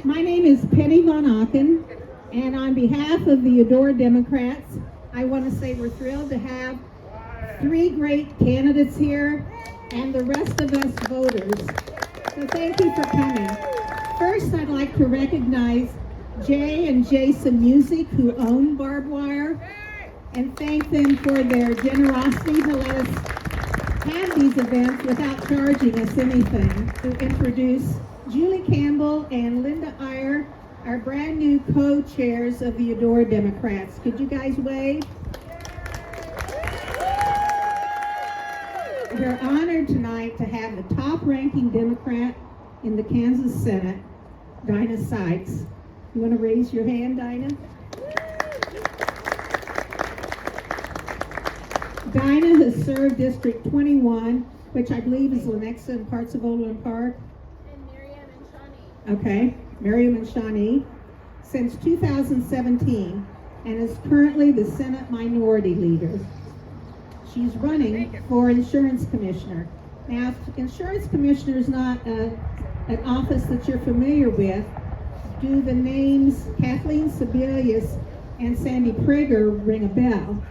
My name is Penny Von Aken, and on behalf of the Eudora Democrats, I want to say we're thrilled to have three great candidates here and the rest of us voters. So thank you for coming. First, I'd like to recognize Jay and Jason Music, who own Barbwire, and thank them for their generosity to let us have these events without charging us anything. To introduce Julie Campbell and Linda Iyer, our brand new co-chairs of the Eudora Democrats. Could you guys wave? We're honored tonight to have the top-ranking Democrat in the Kansas Senate, Dinah Sykes. You want to raise your hand, Dinah? Dinah has served District 21, which I believe is Lenexa and parts of Overland Park. And Miriam and Shawnee. Okay, Miriam and Shawnee, since 2017, and is currently the Senate Minority Leader. She's running for Insurance Commissioner. Now, if Insurance Commissioner is not an office that you're familiar with, do the names Kathleen Sebelius and Sandy Prigger ring a bell?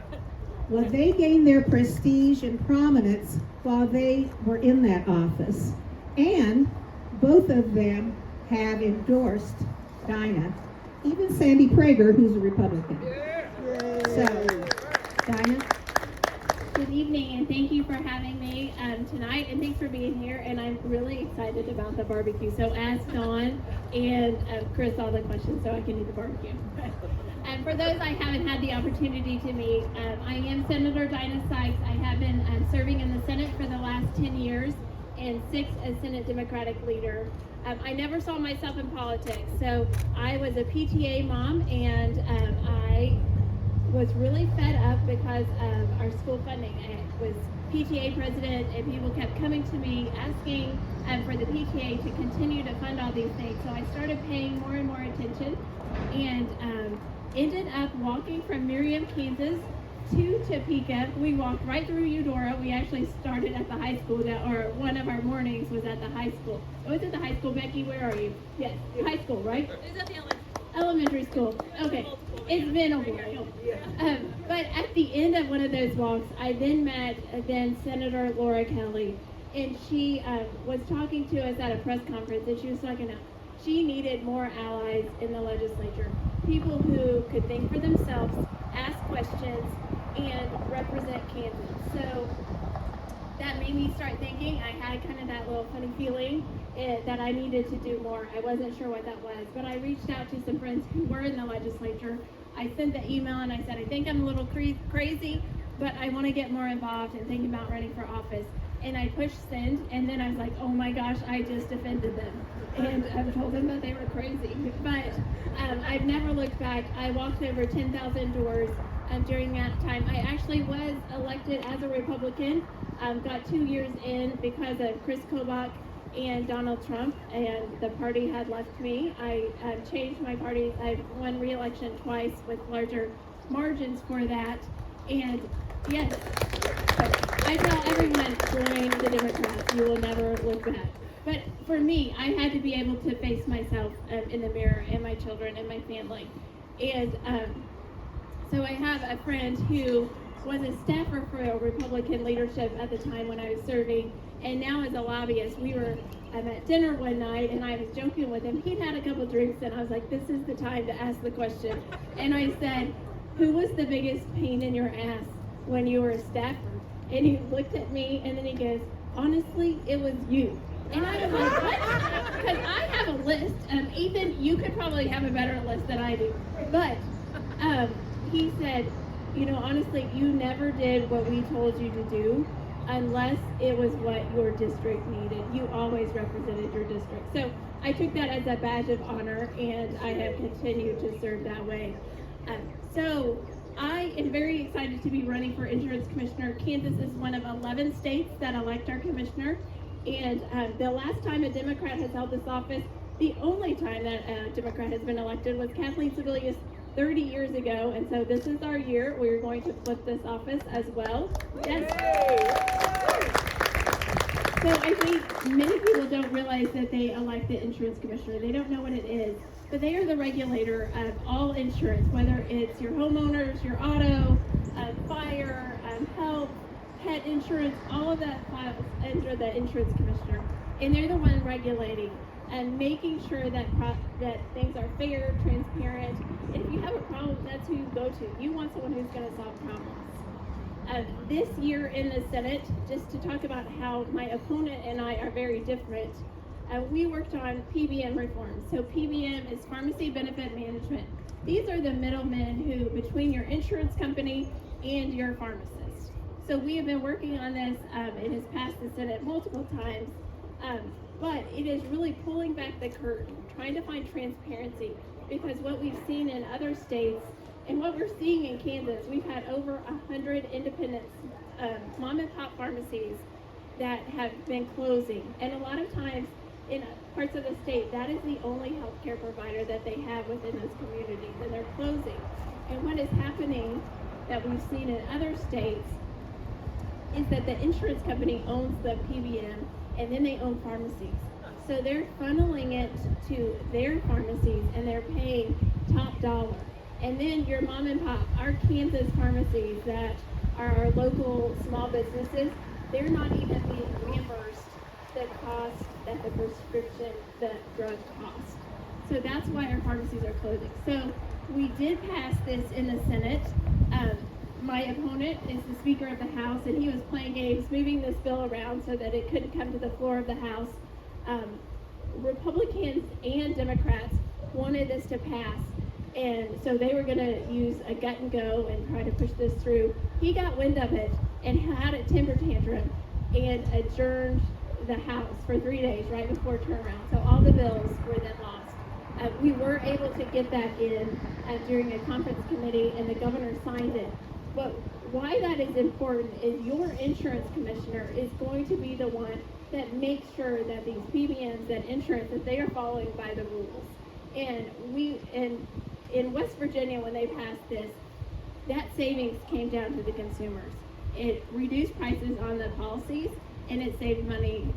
Well, they gained their prestige and prominence while they were in that office. And both of them have endorsed Dinah, even Sandy Prager, who's a Republican. So, Dinah? Good evening, and thank you for having me tonight, and thanks for being here. And I'm really excited about the barbecue. So ask Dawn and Chris all the questions so I can eat the barbecue. And for those I haven't had the opportunity to meet, I am Senator Dinah Sykes. I have been serving in the Senate for the last 10 years and 6 as Senate Democratic leader. I never saw myself in politics, so I was a PTA mom, and I was really fed up because of our school funding. I was PTA president, and people kept coming to me asking for the PTA to continue to fund all these things. So I started paying more and more attention, and ended up walking from Miriam, Kansas to Topeka. We walked right through Eudora. We actually started at the high school, or one of our mornings was at the high school. Oh, it's at the high school. Becky, where are you? Yes, high school, right? It's at the elementary school. Okay, it's been a while. But at the end of one of those walks, I then met Senator Laura Kelly, and she was talking to us at a press conference, and she was talking about she needed more allies in the legislature, people who could think for themselves, ask questions, and represent Kansas. So that made me start thinking. I had kind of that little funny feeling that I needed to do more. I wasn't sure what that was, but I reached out to some friends who were in the legislature. I sent the email and I said, I think I'm a little crazy, but I want to get more involved and think about running for office. And I pushed send, and then I was like, oh my gosh, I just offended them. And I told them that they were crazy. But I've never looked back. I walked over 10,000 doors during that time. I actually was elected as a Republican, got 2 years in because of Chris Kobach and Donald Trump, and the party had left me. I changed my party. I've won re-election twice with larger margins for that. And yes, I tell everyone, join the Democrats. You will never look back. But for me, I had to be able to face myself in the mirror, and my children and my family. And so I have a friend who was a staffer for a Republican leadership at the time when I was serving, and now is a lobbyist. We were at dinner one night, and I was joking with him. He'd had a couple drinks, and I was like, this is the time to ask the question. And I said, who was the biggest pain in your ass when you were a staffer? And he looked at me, and then he goes, honestly, it was you. And I was like, what? Because I have a list. Ethan, you could probably have a better list than I do. But he said, you know, honestly, you never did what we told you to do unless it was what your district needed. You always represented your district. So I took that as a badge of honor, and I have continued to serve that way. So I am very excited to be running for Insurance Commissioner. Kansas is one of 11 states that elect our commissioner. And the last time a Democrat has held this office, the only time that a Democrat has been elected was Kathleen Sebelius 30 years ago. And so this is our year. We're going to flip this office as well. Yes. So I think many people don't realize that they elect the insurance commissioner. They don't know what it is, but they are the regulator of all insurance, whether it's your homeowners, your auto, fire, health, pet insurance, all of that files under the insurance commissioner. And they're the one regulating and making sure that that things are fair, transparent. And if you have a problem, that's who you go to. You want someone who's going to solve problems. This year in the Senate, just to talk about how my opponent and I are very different, we worked on PBM reforms. So PBM is pharmacy benefit management. These are the middlemen who, between your insurance company and your pharmacist. So we have been working on this. It has passed the Senate multiple times, but it is really pulling back the curtain, trying to find transparency, because what we've seen in other states and what we're seeing in Kansas, we've had over 100 independent mom and pop pharmacies that have been closing. And a lot of times in parts of the state, that is the only healthcare provider that they have within those communities, and they're closing. And what is happening that we've seen in other states is that the insurance company owns the PBM, and then they own pharmacies. So they're funneling it to their pharmacies, and they're paying top dollar. And then your mom and pop, our Kansas pharmacies that are our local small businesses, they're not even being reimbursed the cost that the drug costs. So that's why our pharmacies are closing. So we did pass this in the Senate. My opponent is the Speaker of the House, and he was playing games, moving this bill around so that it couldn't come to the floor of the House. Republicans and Democrats wanted this to pass, and so they were going to use a gut and go and try to push this through. He got wind of it and had a temper tantrum and adjourned the House for 3 days right before turnaround. So all the bills were then lost. We were able to get that in during a conference committee, and the governor signed it. But why that is important is your insurance commissioner is going to be the one that makes sure that these PBMs, that insurance, that they are following by the rules. And in West Virginia, when they passed this, that savings came down to the consumers. It reduced prices on the policies, and it saved money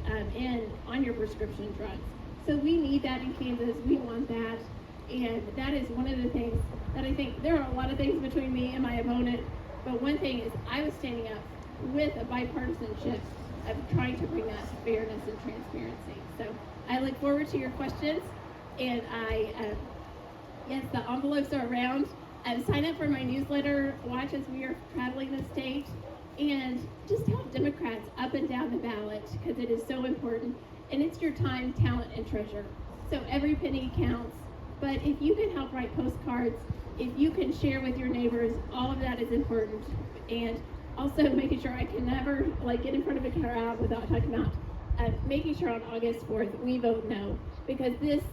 on your prescription drugs. So we need that in Kansas. We want that. And that is one of the things that I think, there are a lot of things between me and my opponent, but one thing is I was standing up with a bipartisanship of trying to bring that fairness and transparency. So I look forward to your questions, and yes, the envelopes are around. Sign up for my newsletter, watch as we are traveling the state, and just help Democrats up and down the ballot, because it is so important. And it's your time, talent, and treasure. So every penny counts. But if you can help write postcards, if you can share with your neighbors, all of that is important. And also making sure I can never get in front of a crowd without talking about making sure on August 4th we vote no. Because this,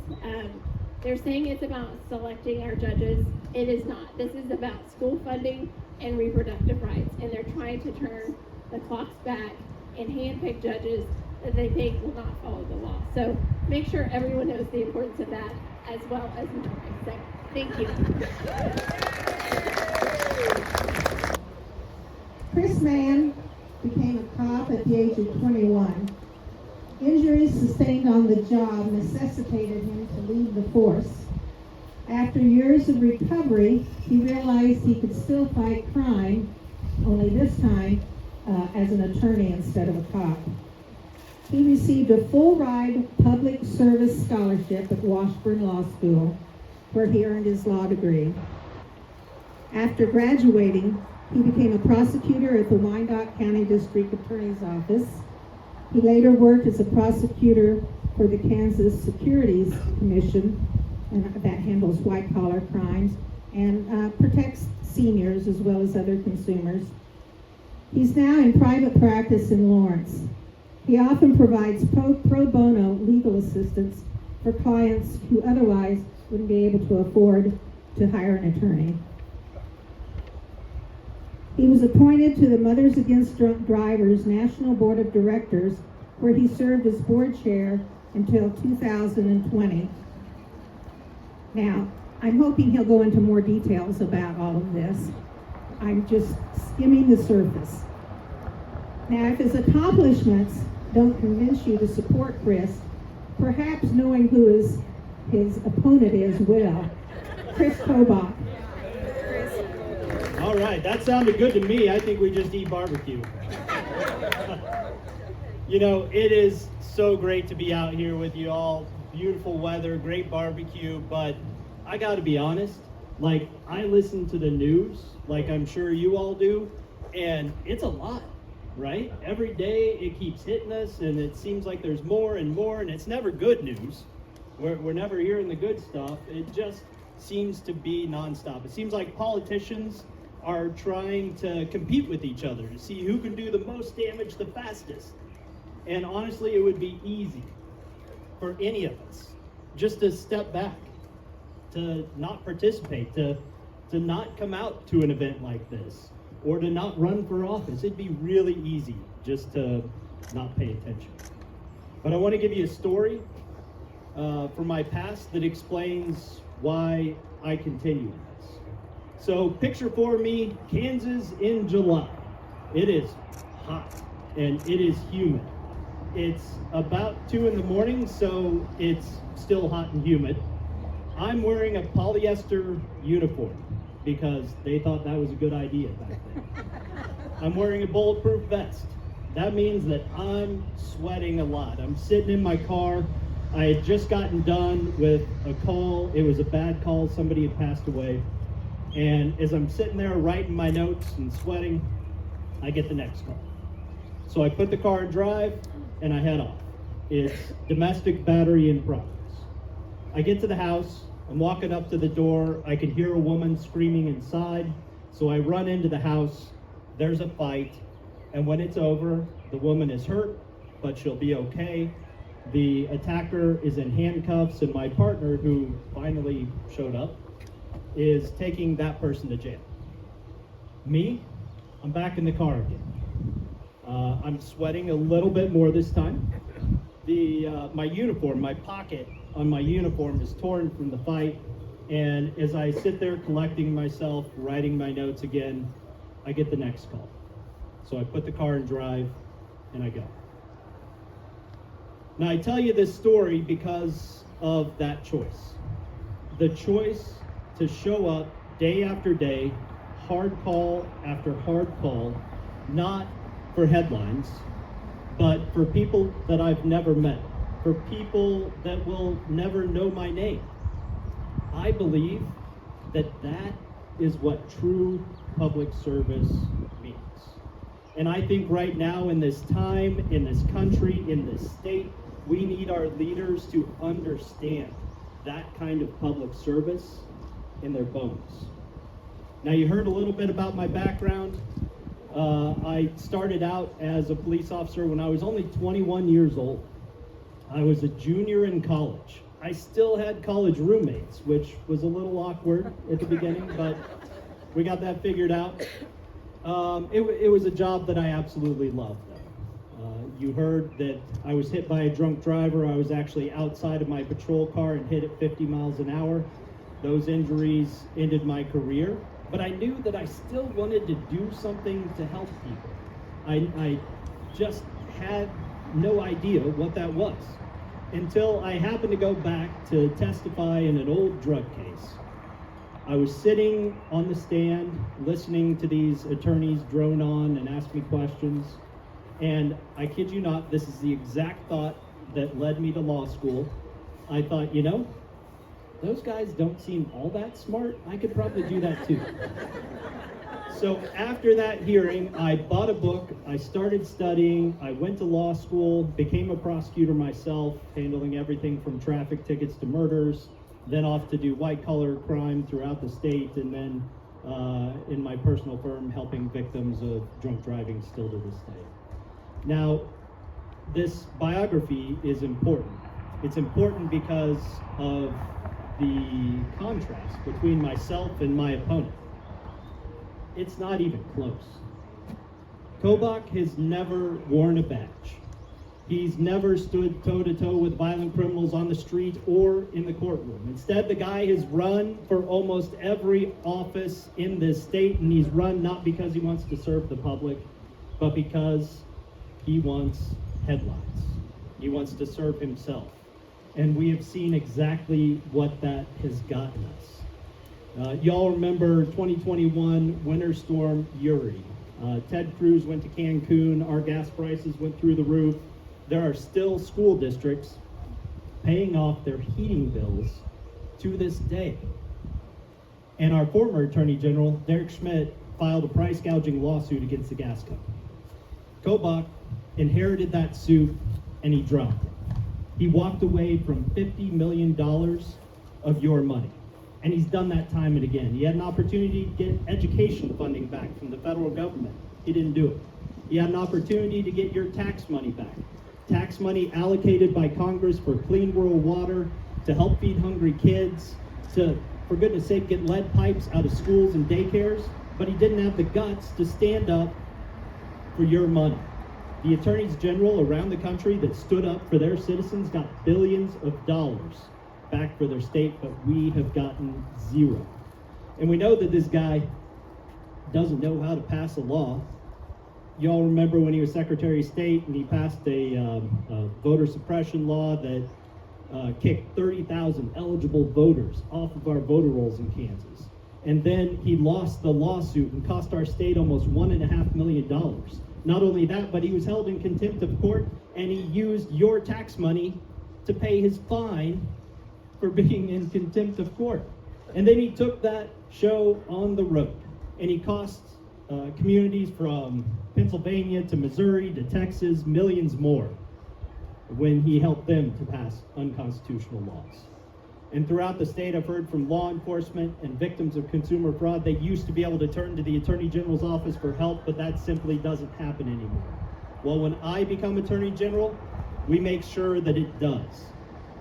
they're saying it's about selecting our judges. It is not. This is about school funding and reproductive rights. And they're trying to turn the clocks back and handpick judges that they think will not follow the law. So make sure everyone knows the importance of that, as well as Eudora. So thank you. Chris Mann became a cop at the age of 21. Injuries sustained on the job necessitated him to leave the force. After years of recovery, he realized he could still fight crime, only this time as an attorney instead of a cop. He received a full-ride public service scholarship at Washburn Law School, where he earned his law degree. After graduating, he became a prosecutor at the Wyandotte County District Attorney's Office. He later worked as a prosecutor for the Kansas Securities Commission, and that handles white-collar crimes and protects seniors as well as other consumers. He's now in private practice in Lawrence. He often provides pro bono legal assistance for clients who otherwise wouldn't be able to afford to hire an attorney. He was appointed to the Mothers Against Drunk Drivers National Board of Directors, where he served as board chair until 2020. Now, I'm hoping he'll go into more details about all of this. I'm just skimming the surface. Now, if his accomplishments don't convince you to support Chris, perhaps knowing who his opponent is well, Chris Kobach. All right, that sounded good to me. I think we just eat barbecue. You know, it is so great to be out here with you all. Beautiful weather, great barbecue, but I gotta be honest, like, I listen to the news, like I'm sure you all do, and it's a lot, right? Every day it keeps hitting us, and it seems like there's more and more, and it's never good news. We're never hearing the good stuff. It just seems to be nonstop. It seems like politicians are trying to compete with each other to see who can do the most damage the fastest. And honestly, it would be easy for any of us just to step back, to not participate, to not come out to an event like this, or to not run for office. It'd be really easy just to not pay attention. But I want to give you a story from my past that explains why I continue this. So picture for me Kansas in July. It is hot and it is humid. It's about 2 in the morning, so it's still hot and humid. I'm wearing a polyester uniform because they thought that was a good idea back then. I'm wearing a bulletproof vest. That means that I'm sweating a lot. I'm sitting in my car. I had just gotten done with a call. It was a bad call. Somebody had passed away. And as I'm sitting there writing my notes and sweating, I get the next call. So I put the car in drive and I head off. It's domestic battery in progress. I get to the house. I'm walking up to the door. I can hear a woman screaming inside. So I run into the house. There's a fight. And when it's over, the woman is hurt, but she'll be okay. The attacker is in handcuffs, and my partner, who finally showed up, is taking that person to jail. Me, I'm back in the car again. I'm sweating a little bit more this time. My uniform, my pocket on my uniform is torn from the fight, and as I sit there collecting myself, writing my notes again, I get the next call. So I put the car in drive, and I go. Now I tell you this story because of that choice. The choice to show up day after day, hard call after hard call, not for headlines, but for people that I've never met, for people that will never know my name. I believe that that is what true public service means. And I think right now in this time, in this country, in this state, we need our leaders to understand that kind of public service in their bones. Now, you heard a little bit about my background. I started out as a police officer when I was only 21 years old. I was a junior in college. I still had college roommates, which was a little awkward at the beginning, but we got that figured out. It was a job that I absolutely loved, though. You heard that I was hit by a drunk driver. I was actually outside of my patrol car and hit at 50 miles an hour. Those injuries ended my career, but I knew that I still wanted to do something to help people. I just had no idea what that was until I happened to go back to testify in an old drug case. I was sitting on the stand listening to these attorneys drone on and ask me questions. And I kid you not, this is the exact thought that led me to law school. I thought, you know, those guys don't seem all that smart. I could probably do that too. So after that hearing, I bought a book, I started studying, I went to law school, became a prosecutor myself, handling everything from traffic tickets to murders, then off to do white-collar crime throughout the state, and then in my personal firm, helping victims of drunk driving still to this day. Now, this biography is important. It's important because of the contrast between myself and my opponent. It's not even close. Kobach has never worn a badge. He's never stood toe-to-toe with violent criminals on the street or in the courtroom. Instead, the guy has run for almost every office in this state, and he's run not because he wants to serve the public, but because he wants headlines. He wants to serve himself. And we have seen exactly what that has gotten us. Y'all remember 2021 Winter Storm Uri. Ted Cruz went to Cancun, our gas prices went through the roof. There are still school districts paying off their heating bills to this day. And our former Attorney General, Derek Schmidt, filed a price gouging lawsuit against the gas company. Kobach inherited that suit and he dropped it. He walked away from $50 million of your money. And he's done that time and again. He had an opportunity to get education funding back from the federal government. He didn't do it. He had an opportunity to get your tax money back. Tax money allocated by Congress for clean rural water, to help feed hungry kids, to, for goodness sake, get lead pipes out of schools and daycares. But he didn't have the guts to stand up for your money. The attorneys general around the country that stood up for their citizens got billions of dollars back for their state, but we have gotten zero. And we know that this guy doesn't know how to pass a law. Y'all remember when he was Secretary of State and he passed a voter suppression law that kicked 30,000 eligible voters off of our voter rolls in Kansas. And then he lost the lawsuit and cost our state almost $1.5 million. Not only that, but he was held in contempt of court and he used your tax money to pay his fine for being in contempt of court. And then he took that show on the road and he cost communities from Pennsylvania to Missouri to Texas millions more when he helped them to pass unconstitutional laws. And throughout the state, I've heard from law enforcement and victims of consumer fraud, they used to be able to turn to the Attorney General's office for help, but that simply doesn't happen anymore. Well, when I become Attorney General, we make sure that it does.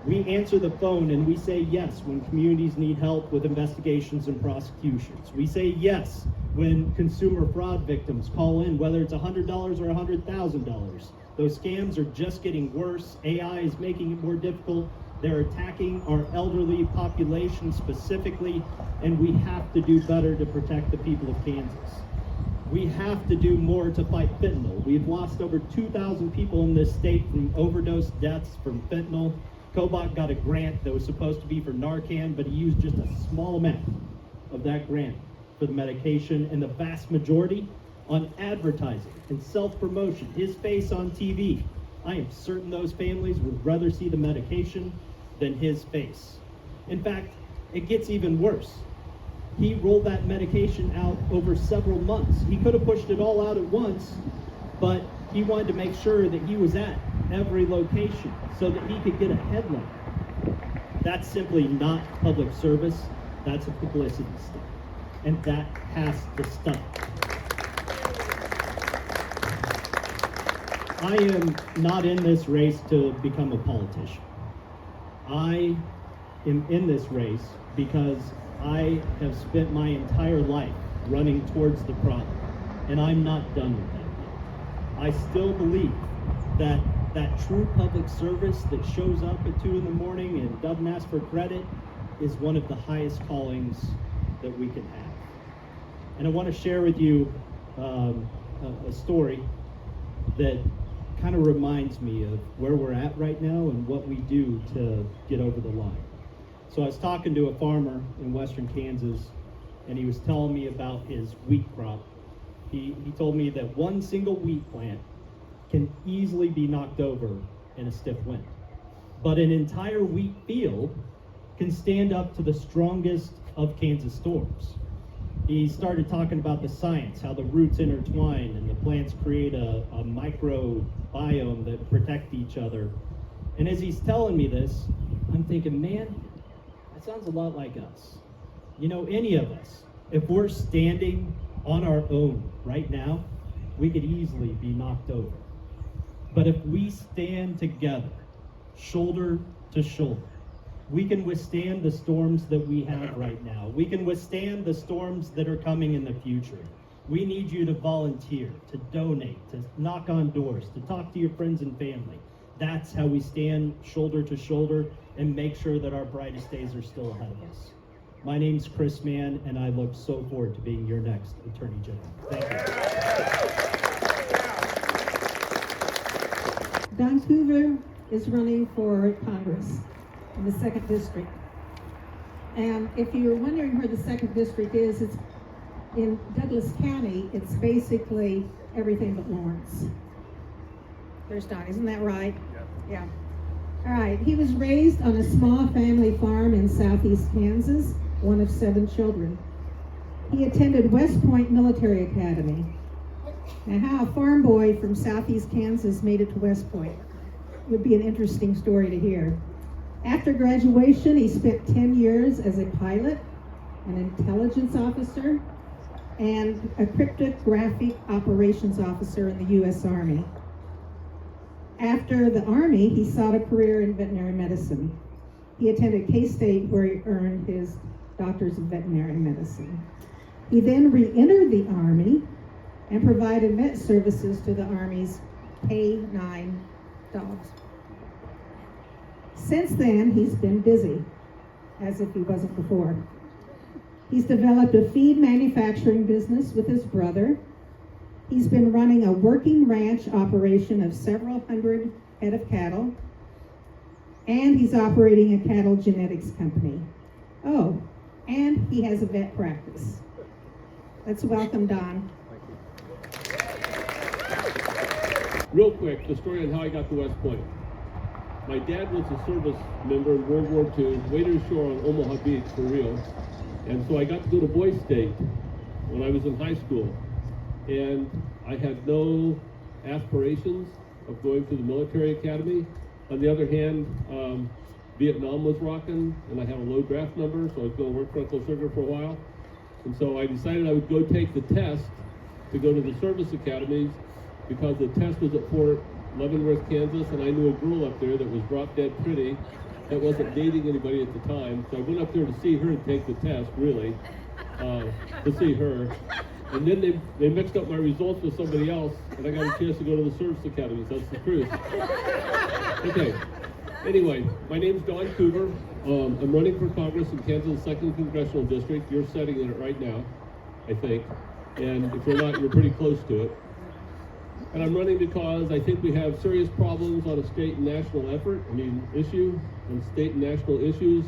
We answer the phone and we say yes when communities need help with investigations and prosecutions. We say yes when consumer fraud victims call in, whether it's $100 or $100,000. Those scams are just getting worse. AI is making it more difficult. They're attacking our elderly population specifically, and we have to do better to protect the people of Kansas. We have to do more to fight fentanyl. We've lost over 2,000 people in this state from overdose deaths from fentanyl. Kobach got a grant that was supposed to be for Narcan, but he used just a small amount of that grant for the medication, and the vast majority on advertising and self-promotion, his face on TV. I am certain those families would rather see the medication than his face. In fact, it gets even worse. He rolled that medication out over several months. He could have pushed it all out at once, but he wanted to make sure that he was at every location so that he could get a headline. That's simply not public service. That's a publicity stunt. And that has to stop. I am not in this race to become a politician. I am in this race because I have spent my entire life running towards the problem, and I'm not done with that yet. I still believe that that true public service that shows up at 2 in the morning and doesn't ask for credit is one of the highest callings that we can have. And I want to share with you a story that kind of reminds me of where we're at right now and what we do to get over the line. So I was talking to a farmer in western Kansas, and he was telling me about his wheat crop. He told me that one single wheat plant can easily be knocked over in a stiff wind. But an entire wheat field can stand up to the strongest of Kansas storms. He started talking about the science, how the roots intertwine and the plants create a microbiome that protect each other. And as he's telling me this, I'm thinking, man, that sounds a lot like us. You know, any of us, if we're standing on our own right now, we could easily be knocked over. But if we stand together, shoulder to shoulder, we can withstand the storms that we have right now. We can withstand the storms that are coming in the future. We need you to volunteer, to donate, to knock on doors, to talk to your friends and family. That's how we stand shoulder to shoulder and make sure that our brightest days are still ahead of us. My name's Chris Mann, and I look so forward to being your next Attorney General. Thank you. Don Coover is running for Congress in the 2nd District. And if you're wondering where the 2nd District is, it's in Douglas County. It's basically everything but Lawrence. There's Don, isn't that right? Yeah. All right, he was raised on a small family farm in southeast Kansas, one of 7 children. He attended West Point Military Academy. Now, how a farm boy from southeast Kansas made it to West Point would be an interesting story to hear. After graduation, he spent 10 years as a pilot, an intelligence officer, and a cryptographic operations officer in the U.S. Army. After the Army, he sought a career in veterinary medicine. He attended K-State, where he earned his doctor's of veterinary medicine. He then re-entered the Army and provided vet services to the Army's K-9 dogs. Since then, he's been busy, as if he wasn't before. He's developed a feed manufacturing business with his brother. He's been running a working ranch operation of several hundred head of cattle, and he's operating a cattle genetics company. Oh, and he has a vet practice. Let's welcome Don. Real quick, the story on how I got to West Point. My dad was a service member in World War II, waiter ashore on Omaha Beach for real. And so I got to go to Boys State when I was in high school. And I had no aspirations of going to the military academy. On the other hand, Vietnam was rocking, and I had a low draft number, so I was going to work for Uncle Sugar for a while. And so I decided I would go take the test to go to the service academies, because the test was at Fort Leavenworth, Kansas, and I knew a girl up there that was drop dead pretty, that wasn't dating anybody at the time. So I went up there to see her and take the test, really, to see her. And then they mixed up my results with somebody else, and I got a chance to go to the service academies. That's the truth. Okay. Anyway, my name's Don Coover. I'm running for Congress in Kansas' 2nd Congressional District. You're sitting in it right now, I think. And if you're not, you're pretty close to it. And I'm running because I think we have serious problems on a state and national issue, on state and national issues.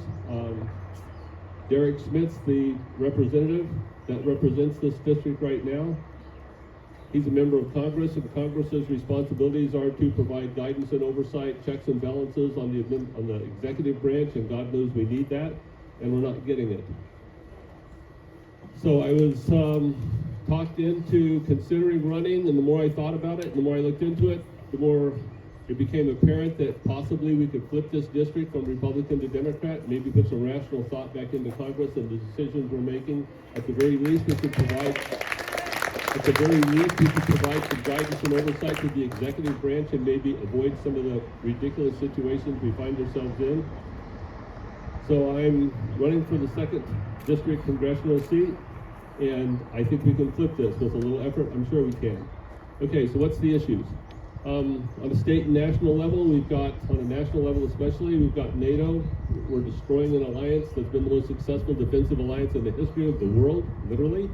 Derek Smith's the representative that represents this district right now. He's a member of Congress, and Congress's responsibilities are to provide guidance and oversight, checks and balances on the executive branch, and God knows we need that, and we're not getting it. So I was talked into considering running, and the more I thought about it, and the more I looked into it, the more it became apparent that possibly we could flip this district from Republican to Democrat, maybe put some rational thought back into Congress and the decisions we're making. At the very least, we could provide some guidance and oversight to the executive branch and maybe avoid some of the ridiculous situations we find ourselves in. So I'm running for the 2nd District Congressional seat, and I think we can flip this with a little effort. I'm sure we can. Okay, so what's the issues? On a state and national level, we've got, on a national level especially, we've got NATO. We're destroying an alliance that's been the most successful defensive alliance in the history of the world, literally.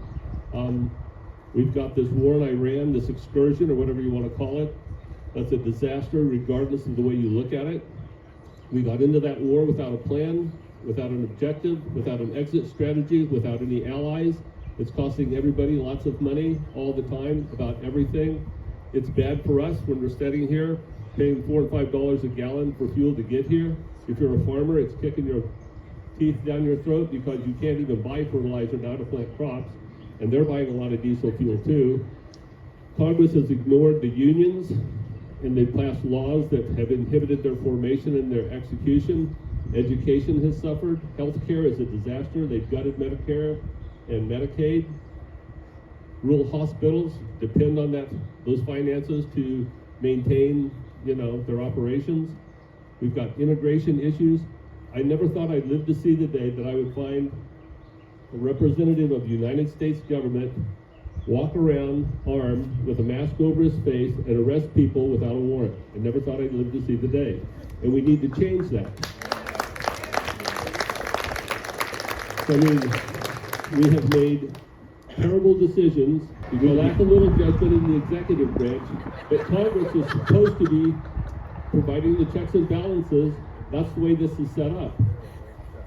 We've got this war in Iran, this excursion, or whatever you want to call it. That's a disaster regardless of the way you look at it. We got into that war without a plan, without an objective, without an exit strategy, without any allies. It's costing everybody lots of money all the time about everything. It's bad for us when we're sitting here paying $4 and $5 a gallon for fuel to get here. If you're a farmer, it's kicking your teeth down your throat because you can't even buy fertilizer now to plant crops, and they're buying a lot of diesel fuel too. Congress has ignored the unions, and they've passed laws that have inhibited their formation and their execution. Education has suffered. Healthcare is a disaster. They've gutted Medicare and Medicaid. Rural hospitals depend on those finances to maintain, their operations. We've got immigration issues. I never thought I'd live to see the day that I would find a representative of the United States government walk around armed with a mask over his face and arrest people without a warrant. I never thought I'd live to see the day. And we need to change that. We have made terrible decisions. We lack a little judgment in the executive branch, but Congress is supposed to be providing the checks and balances. That's the way this is set up.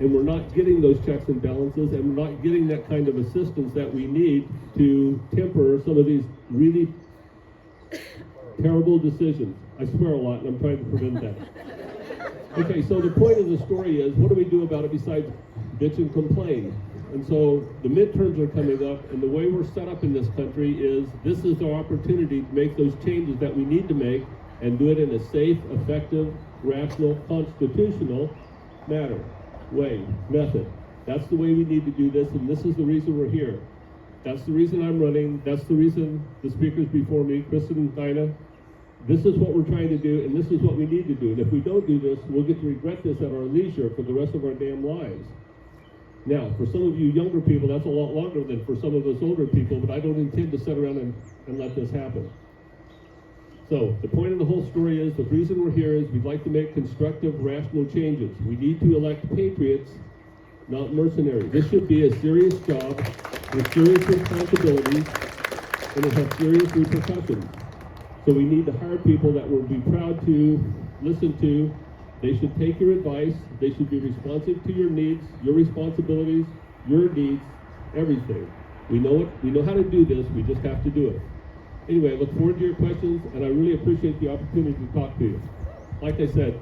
And we're not getting those checks and balances, and we're not getting that kind of assistance that we need to temper some of these really terrible decisions. I swear a lot, and I'm trying to prevent that. Okay, so the point of the story is, what do we do about it besides bitch and complain? And so the midterms are coming up, and the way we're set up in this country is this is our opportunity to make those changes that we need to make and do it in a safe, effective, rational, constitutional method. That's the way we need to do this, and this is the reason we're here. That's the reason I'm running. That's the reason the speakers before me, Kristen and Dinah, this is what we're trying to do, and this is what we need to do. And if we don't do this, we'll get to regret this at our leisure for the rest of our damn lives. Now, for some of you younger people, that's a lot longer than for some of us older people, but I don't intend to sit around and let this happen. So, the point of the whole story is, the reason we're here is we'd like to make constructive, rational changes. We need to elect patriots, not mercenaries. This should be a serious job with serious responsibilities, and it has serious repercussions. So we need to hire people that will be proud to listen to. They should take your advice. They should be responsive to your needs, your responsibilities, your needs, everything. We know it. We know how to do this. We just have to do it. Anyway, I look forward to your questions, and I really appreciate the opportunity to talk to you. Like I said,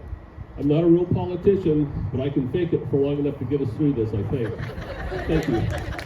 I'm not a real politician, but I can fake it for long enough to get us through this, I think. Thank you.